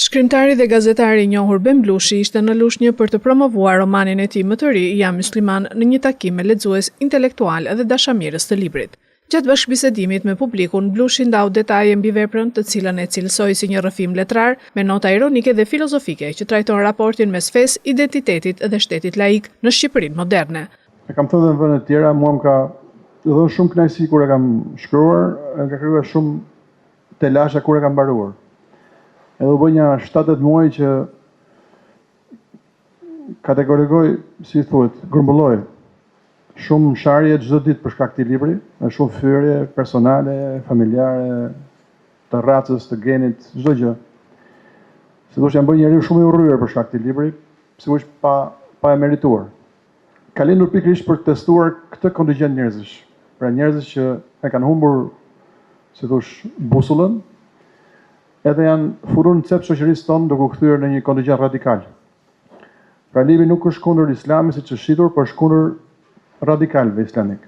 Shkrimtari dhe gazetari i njohur Ben Blushi ishte në Lushnjë për të promovuar romanin e tij më të ri, Jam Mysliman, në një takim me lexues intelektual dhe dashamirës të librit. Gjatë bashkëbisedimit me publikun, Blushi ndau detaje mbi veprën, të cilën e cilësoi si një rrëfim letrar me nota ironike dhe filozofike që trajton raportin mes fesë, identitetit dhe shtetit laik në Shqipërinë moderne. E kam thënë në vende të tjera, mua më ka dhënë shumë kënaqësi kur e kam shkruar, ka krijuar shumë telasha kur e kam mbaruar. Edhe u bë një 7-8 muaj që kategorikoj, si thuhet, grumbulloj shumë sharje çdo ditë për shkak të librit, me shumë fyerje personale, familjare, të racës, të genit, çdo gjë. Sidoqë jam bërë njeriu shumë i urryer për shkak të librit, sigurisht pa e merituar. Ka lindur pikërisht për të testuar këtë kontingjent njerëzish. Pra njerëz që e kanë humbur, si thosh, busullën, edhe janë furur në cep shoqërisë tonë duke u kthyer në një kontingjent radikal. Pra libri nuk është kundër Islamit siç është shitur, por është kundër radikalëve islamik.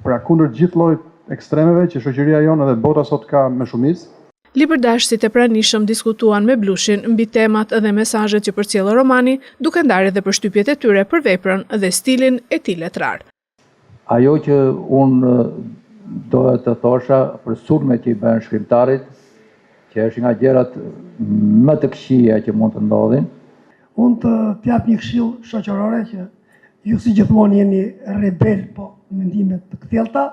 Pra kundër gjithë llojit ekstremeve që shoqëria jonë edhe bota sot ka me shumicë. Libërdashësit e pranishëm diskutuan me Blushin mbi temat dhe mesazhet që përcjell romani, duke ndarë edhe përshtypjet e tyre për veprën dhe stilin e tij letrar. Ajo që unë doja të thosha për sulmet që i bën shkrimtarit, që është nga gjërat më të këqija që mund të ndodhin. Unë të t'jap një këshill shoqërore që ju si gjithmonë jeni rebel, po mendime të kthjellta.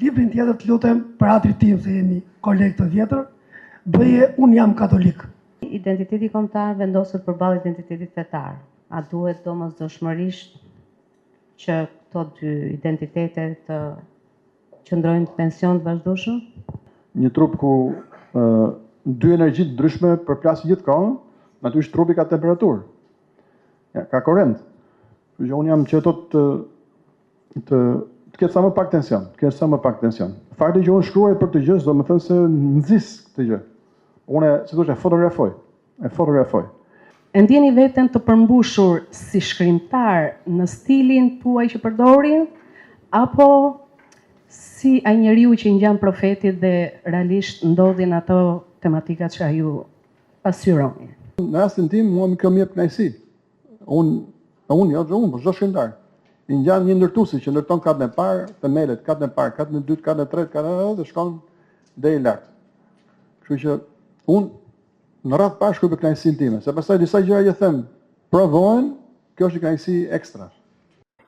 Librin tjetër të lutem për atrit tim se jemi kolegë të vjetër, bëje unë jam katolik. Identiteti kombëtar vendoset përballë identitetit fetar. A duhet domosdoshmërisht që këto dy identitete të qëndrojnë në tension të vazhdueshëm? Një trup ku dy energji të ndryshme përplasin gjithkohë, natyrisht trupi ka temperaturë. Ja, ka korrent. Kështu që unë jam që të ketë sa më pak tension, Fakti që unë shkruaj për këtë gjë, do të thënë se nxis këtë gjë. Unë, si thosh, e fotografoj. E ndjeni veten të përmbushur si shkrimtar në stilin tuaj që përdori, apo si ai njeriu që ngjan profetit dhe realisht ndodhin ato tematikat që ju pasqyroni? Në rastin tim, mua më jep kënaqësi. Unë, po çdo shkrimtar. I ngjan një ndërtuesi që ndërton katën e parë, themelet, katën e parë, katën e dytë, katën e tretë, katën e dhe shkon deri lart. Kështu që unë në radhë parë shkruaj për kënaqësinë time, se pastaj disa gjëra që them provohen, kjo është një kënaqësi ekstra.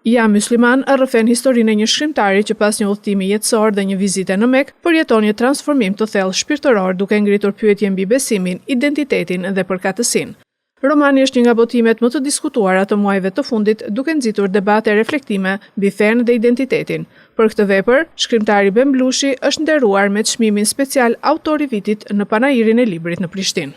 Jam Mysliman rrëfen historinë e një shkrimtari që pas një udhëtimi jetësor dhe një vizite në Mekë, përjeton një transformim të thellë shpirtëror duke ngritur pyetje mbi besimin, identitetin dhe përkatësinë. Romani është një nga botimet më të diskutuara të muajve të fundit, duke nxitur debate e reflektime mbi fenë dhe identitetin. Për këtë vepër, shkrimtari Ben Blushi është nderuar me çmimin special Autori i Vitit në panairin e librit në Prishtinë.